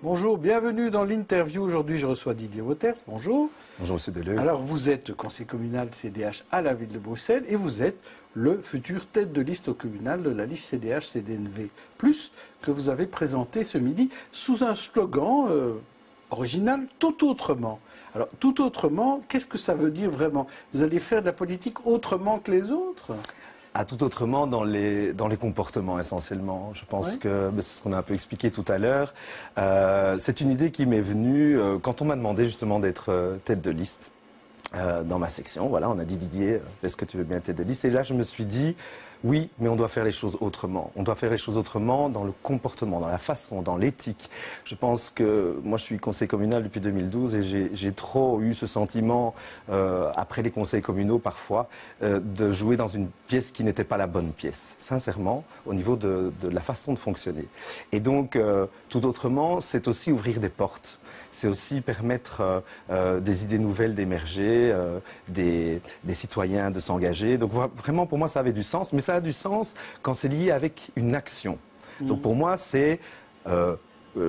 Bonjour, bienvenue dans l'interview. Aujourd'hui, je reçois Didier Wauters. Bonjour. Bonjour, monsieur Deleuze. Alors, vous êtes conseiller communal CDH à la ville de Bruxelles et vous êtes le futur tête de liste au communal de la liste CDH-CDNV+, que vous avez présenté ce midi sous un slogan original, tout autrement. Alors, tout autrement, qu'est-ce que ça veut dire vraiment? Vous allez faire de la politique autrement que les autres? Tout autrement dans les comportements essentiellement. Je pense que c'est ce qu'on a un peu expliqué tout à l'heure. C'est une idée qui m'est venue quand on m'a demandé justement d'être tête de liste dans ma section. Voilà, on a dit Didier, est-ce que tu veux bien être tête de liste? Et là, je me suis dit, oui, mais on doit faire les choses autrement. On doit faire les choses autrement dans le comportement, dans la façon, dans l'éthique. Je pense que moi, je suis conseiller communal depuis 2012 et j'ai trop eu ce sentiment, après les conseils communaux parfois, de jouer dans une pièce qui n'était pas la bonne pièce, sincèrement, au niveau de la façon de fonctionner. Et donc, tout autrement, c'est aussi ouvrir des portes. C'est aussi permettre des idées nouvelles d'émerger, des citoyens de s'engager. Donc vraiment, pour moi, ça avait du sens. Mais ça a du sens quand c'est lié avec une action. Donc pour moi, c'est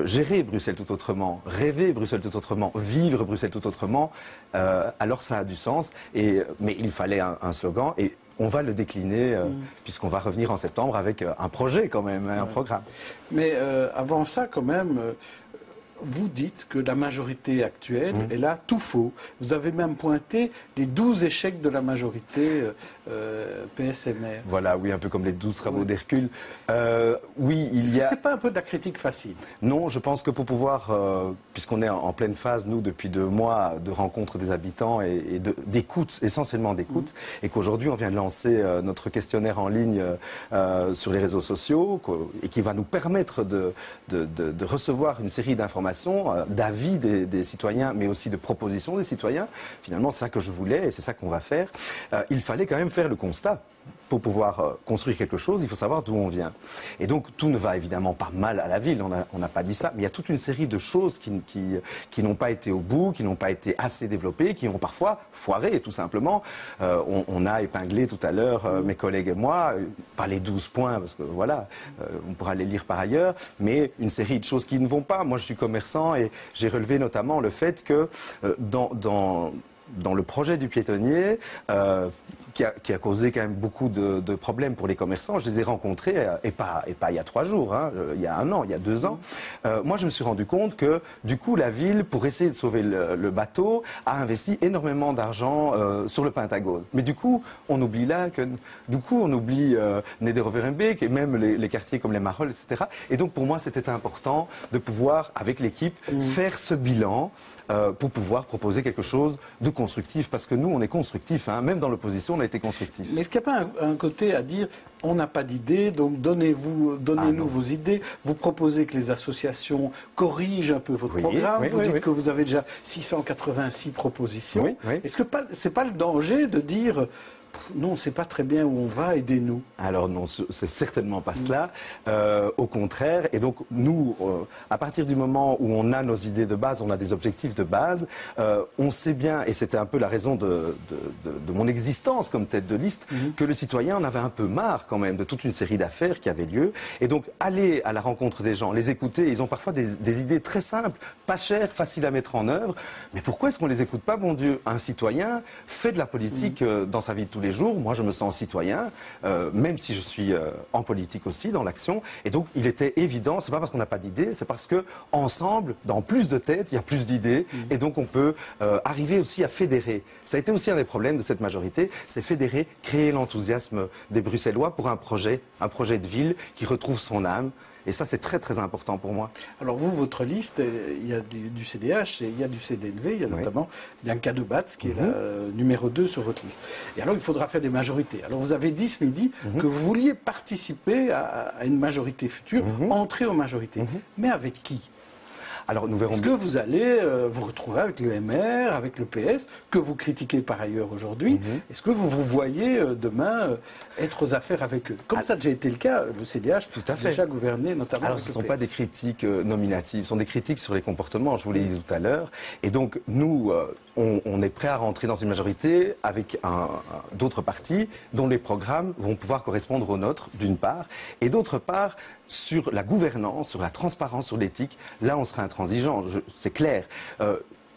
gérer Bruxelles tout autrement, rêver Bruxelles tout autrement, vivre Bruxelles tout autrement. Alors ça a du sens. Mais il fallait un slogan. Et on va le décliner, puisqu'on va revenir en septembre avec un projet quand même, un programme. Mais avant ça, quand même... Vous dites que la majorité actuelle est là tout faux. Vous avez même pointé les 12 échecs de la majorité PSMR. Voilà, oui, un peu comme les 12 travaux d'Hercule. Oui, il y a... C'est pas un peu de la critique facile? Non, je pense que pour pouvoir, puisqu'on est en pleine phase, nous, depuis 2 mois, de rencontre des habitants et d'écoute, essentiellement d'écoute, et qu'aujourd'hui, on vient de lancer notre questionnaire en ligne sur les réseaux sociaux, et qui va nous permettre de recevoir une série d'informations, d'avis des citoyens, mais aussi de propositions des citoyens. Finalement, c'est ça que je voulais et c'est ça qu'on va faire. Il fallait quand même faire le constat. Pour pouvoir construire quelque chose, il faut savoir d'où on vient. Et donc, tout ne va évidemment pas mal à la ville, on n'a pas dit ça, mais il y a toute une série de choses qui n'ont pas été au bout, qui n'ont pas été assez développées, qui ont parfois foiré, tout simplement. On a épinglé tout à l'heure, mes collègues et moi, pas les 12 points, parce que voilà, on pourra les lire par ailleurs, mais une série de choses qui ne vont pas. Moi, je suis commerçant et j'ai relevé notamment le fait que dans le projet du piétonnier, qui a causé quand même beaucoup de problèmes pour les commerçants, je les ai rencontrés, et pas il y a 3 jours, hein, il y a 1 an, il y a 2 ans. Moi, je me suis rendu compte que, du coup, la ville, pour essayer de sauver le bateau, a investi énormément d'argent sur le Pentagone. Mais du coup, on oublie Nederoverenbeek et même les quartiers comme les Marolles, etc. Et donc, pour moi, c'était important de pouvoir, avec l'équipe, faire ce bilan pour pouvoir proposer quelque chose de constructif. Parce que nous, on est constructif, hein, même dans l'opposition, on a été constructif. Mais est-ce qu'il n'y a pas un côté à dire, on n'a pas d'idées, donc donnez-nous vos idées, vous proposez que les associations corrigent un peu votre programme, vous dites que vous avez déjà 686 propositions. Est-ce que c'est pas le danger de dire... Non, c'est pas très bien où on va, aidez-nous. Alors non, c'est certainement pas cela. Au contraire. Et donc nous, à partir du moment où on a nos idées de base, on a des objectifs de base, on sait bien, et c'était un peu la raison de mon existence comme tête de liste, que le citoyen en avait un peu marre quand même de toute une série d'affaires qui avaient lieu. Et donc aller à la rencontre des gens, les écouter, ils ont parfois des idées très simples, pas chères, faciles à mettre en œuvre. Mais pourquoi est-ce qu'on les écoute pas, bon Dieu? Un citoyen fait de la politique dans sa vie de tous les jours. Moi, je me sens citoyen, même si je suis en politique aussi, dans l'action. Et donc, il était évident, c'est pas parce qu'on n'a pas d'idées, c'est parce que ensemble, dans plus de têtes, il y a plus d'idées. Et donc, on peut arriver aussi à fédérer. Ça a été aussi un des problèmes de cette majorité, c'est fédérer, créer l'enthousiasme des Bruxellois pour un projet de ville qui retrouve son âme. Et ça, c'est très, très important pour moi. Alors vous, votre liste, il y a du CDH, il y a du CDNV, il y a notamment Bianca Debatz, qui est la numéro 2 sur votre liste. Et alors, il faudra faire des majorités. Alors, vous avez dit ce midi que vous vouliez participer à une majorité future, entrer aux majorités. Mais avec qui? Alors, nous verrons. Est-ce que vous allez vous retrouver avec le MR, avec le PS, que vous critiquez par ailleurs aujourd'hui? Est-ce que vous vous voyez demain être aux affaires avec eux? Comme ça a déjà été le cas, le CDH a déjà gouverné, notamment Alors, avec ce ne le sont pas des critiques nominatives, ce sont des critiques sur les comportements, je vous l'ai dit tout à l'heure. Et donc, nous, on est prêt à rentrer dans une majorité avec d'autres partis dont les programmes vont pouvoir correspondre aux nôtres, d'une part, et d'autre part, sur la gouvernance, sur la transparence, sur l'éthique, là on sera intransigeant, c'est clair.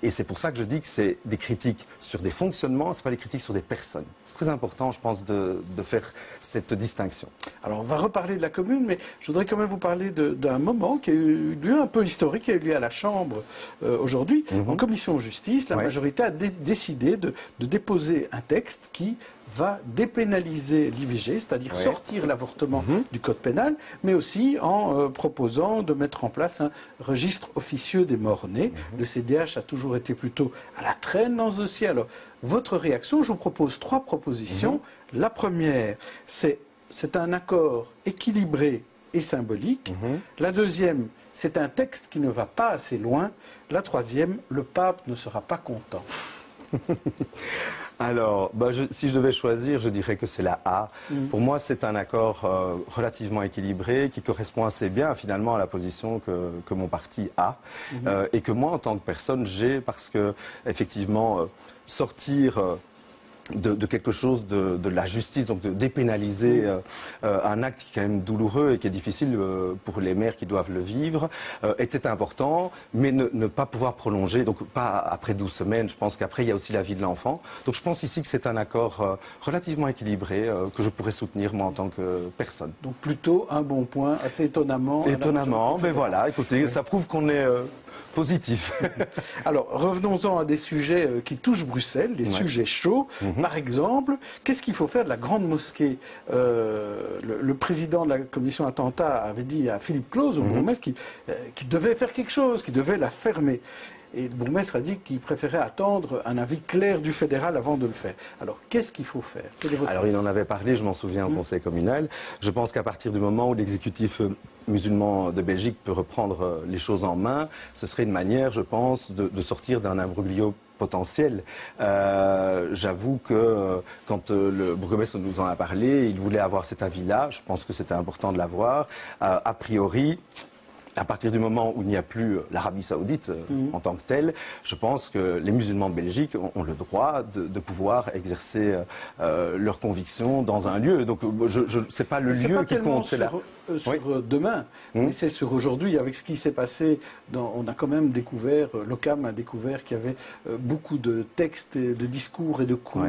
Et c'est pour ça que je dis que c'est des critiques sur des fonctionnements, ce n'est pas des critiques sur des personnes. C'est très important, je pense, de faire cette distinction. Alors, on va reparler de la commune, mais je voudrais quand même vous parler d'un moment qui a eu lieu un peu historique, qui a eu lieu à la Chambre aujourd'hui. En commission justice, la majorité a décidé de déposer un texte qui va dépénaliser l'IVG, c'est-à-dire sortir l'avortement du code pénal, mais aussi en proposant de mettre en place un registre officieux des morts-nés. Le CDH a toujours été plutôt à la traîne dans ce dossier. Alors, votre réaction, je vous propose 3 propositions. La première, c'est un accord équilibré et symbolique. La deuxième, c'est un texte qui ne va pas assez loin. La troisième, le pape ne sera pas content. Alors, si je devais choisir, je dirais que c'est la A. Pour moi, c'est un accord relativement équilibré qui correspond assez bien finalement à la position que mon parti a et que moi, en tant que personne, j'ai parce que effectivement, sortir de quelque chose de la justice, donc de dépénaliser un acte qui est quand même douloureux et qui est difficile pour les mères qui doivent le vivre, était important, mais ne pas pouvoir prolonger, donc pas après 12 semaines, je pense qu'après il y a aussi la vie de l'enfant. Donc je pense ici que c'est un accord relativement équilibré que je pourrais soutenir moi en tant que personne. Donc plutôt un bon point, assez étonnamment. Étonnamment, mais voilà, écoutez, ça prouve qu'on est positif. Alors, revenons-en à des sujets qui touchent Bruxelles, des sujets chauds. Par exemple, qu'est-ce qu'il faut faire de la grande mosquée le président de la commission attentat avait dit à Philippe Claus, au bourgmestre, qu'il devait faire quelque chose, qu'il devait la fermer. Et le bourgmestre a dit qu'il préférait attendre un avis clair du fédéral avant de le faire. Alors, qu'est-ce qu'il faut faire? Alors, il en avait parlé, je m'en souviens, au conseil communal. Je pense qu'à partir du moment où l'exécutif musulman de Belgique peut reprendre les choses en main, ce serait une manière, je pense, de sortir d'un imbroglio potentiel. J'avoue que quand le bourgmestre nous en a parlé, il voulait avoir cet avis-là. Je pense que c'était important de l'avoir. A priori, à partir du moment où il n'y a plus l'Arabie Saoudite en tant que telle, je pense que les musulmans de Belgique ont le droit de pouvoir exercer leurs convictions dans un lieu. Donc, c'est pas le lieu qui compte. C'est pas sur demain, mais c'est sur aujourd'hui. Avec ce qui s'est passé, on a quand même découvert, l'OCAM a découvert qu'il y avait beaucoup de textes, de discours et de cours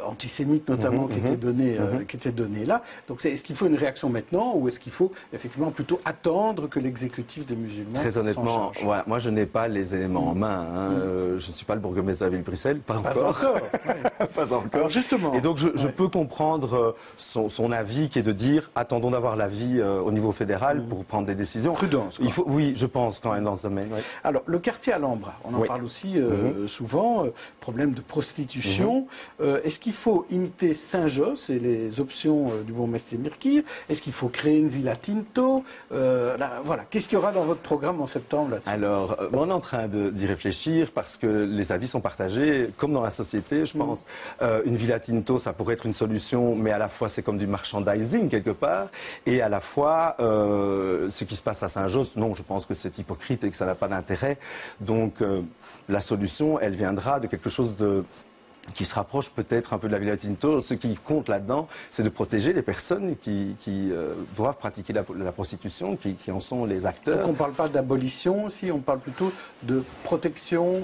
antisémites notamment qui étaient donnés là. Donc, est-ce qu'il faut une réaction maintenant ou est-ce qu'il faut effectivement plutôt attendre que l'exécutif des musulmans? Très honnêtement, voilà, moi je n'ai pas les éléments en main. Je ne suis pas le bourgmestre de la ville de Bruxelles, pas encore. Pas encore. Alors justement. Et donc je peux comprendre son avis qui est de dire attendons d'avoir l'avis au niveau fédéral pour prendre des décisions. Prudence. Oui, je pense quand même dans ce domaine. Ouais. Alors le quartier Alhambra, on en parle aussi souvent, problème de prostitution. Est-ce qu'il faut imiter Saint-Josse et les options du bourgmestre Mirkir? Est-ce qu'il faut créer une Villa Tinto? Voilà. Qu'est-ce qu'il y aura dans votre programme en septembre là-dessus? Alors, on est en train d'y réfléchir parce que les avis sont partagés, comme dans la société, je pense. Une Villa Tinto, ça pourrait être une solution, mais à la fois, c'est comme du merchandising quelque part. Et à la fois, ce qui se passe à Saint-Josse, non, je pense que c'est hypocrite et que ça n'a pas d'intérêt. Donc, la solution, elle viendra de quelque chose qui se rapproche peut-être un peu de la Villa Tinto. Ce qui compte là-dedans, c'est de protéger les personnes qui doivent pratiquer la prostitution, qui en sont les acteurs. Donc on ne parle pas d'abolition aussi, on parle plutôt de protection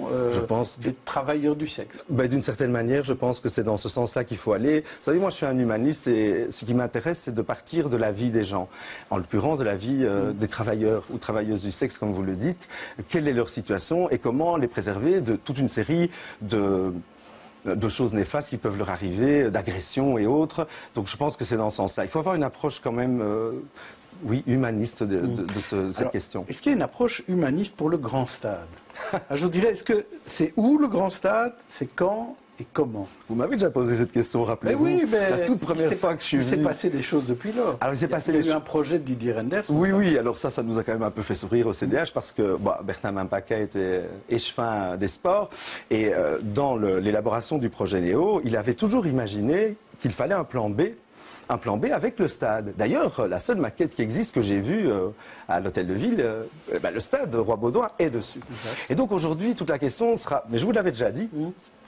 des travailleurs du sexe. D'une certaine manière, je pense que c'est dans ce sens-là qu'il faut aller. Vous savez, moi je suis un humaniste et ce qui m'intéresse, c'est de partir de la vie des gens. En l'occurrence, de la vie des travailleurs ou travailleuses du sexe, comme vous le dites. Quelle est leur situation et comment les préserver de toute une série de choses néfastes qui peuvent leur arriver, d'agressions et autres. Donc je pense que c'est dans ce sens-là. Il faut avoir une approche quand même, humaniste de cette question. Est-ce qu'il y a une approche humaniste pour le grand stade? Je vous dirais, est-ce que c'est où le grand stade? C'est quand? Et comment? Vous m'avez déjà posé cette question, rappelez-vous. Oui, mais la toute première fois que je suis venu. Il s'est passé des choses depuis lors. Alors, il y a eu un projet de Didier Renders. Oui, alors ça nous a quand même un peu fait sourire au CDH parce que Bertin Mampaka était échevin des sports et dans l'élaboration du projet Néo, il avait toujours imaginé qu'il fallait un plan B un plan B avec le stade. D'ailleurs, la seule maquette qui existe que j'ai vue à l'hôtel de ville, le stade Roi-Baudouin est dessus. Exact. Et donc aujourd'hui, toute la question sera, mais je vous l'avais déjà dit,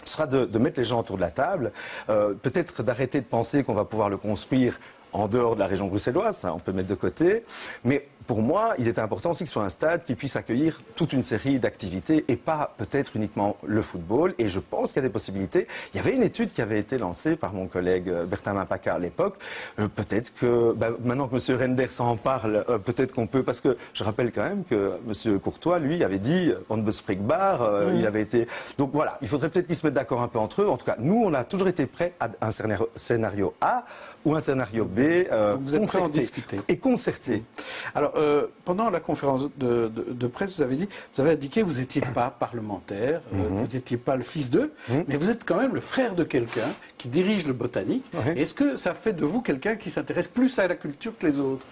sera de mettre les gens autour de la table, peut-être d'arrêter de penser qu'on va pouvoir le construire en dehors de la région bruxelloise, ça on peut mettre de côté, mais pour moi, il est important aussi que ce soit un stade qui puisse accueillir toute une série d'activités et pas peut-être uniquement le football. Et je pense qu'il y a des possibilités. Il y avait une étude qui avait été lancée par mon collègue Bertin Mampaka à l'époque. Peut-être que, maintenant que M. Renders s'en parle, peut-être qu'on peut, parce que je rappelle quand même que M. Courtois, lui, avait dit on ne Bar, il avait été... Donc voilà, il faudrait peut-être qu'ils se mettent d'accord un peu entre eux. En tout cas, nous, on a toujours été prêts à un scénario A ou un scénario B, vous êtes prêts à en discuter. Et concerté. Alors, pendant la conférence de presse, vous avez indiqué que vous n'étiez pas parlementaire, vous n'étiez pas le fils d'eux, mais vous êtes quand même le frère de quelqu'un qui dirige le botanique. Est-ce que ça fait de vous quelqu'un qui s'intéresse plus à la culture que les autres?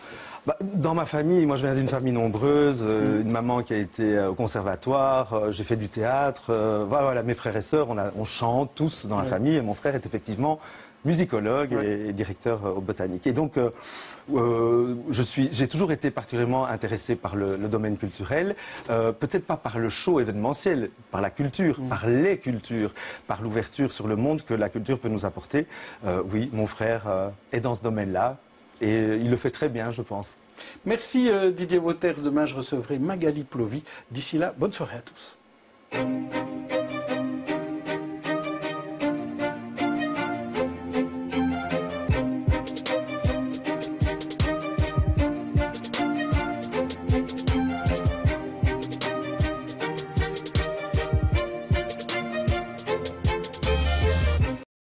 Dans ma famille, moi je viens d'une famille nombreuse, une maman qui a été au conservatoire, j'ai fait du théâtre, voilà, mes frères et sœurs, on chante tous dans la famille, et mon frère est effectivement musicologue et directeur au botanique. Et donc, j'ai toujours été particulièrement intéressé par le domaine culturel, peut-être pas par le show événementiel, par la culture, par les cultures, par l'ouverture sur le monde que la culture peut nous apporter. Oui, mon frère est dans ce domaine-là et il le fait très bien, je pense. Merci Didier Wouters. Demain, je recevrai Magali Plovi. D'ici là, bonne soirée à tous.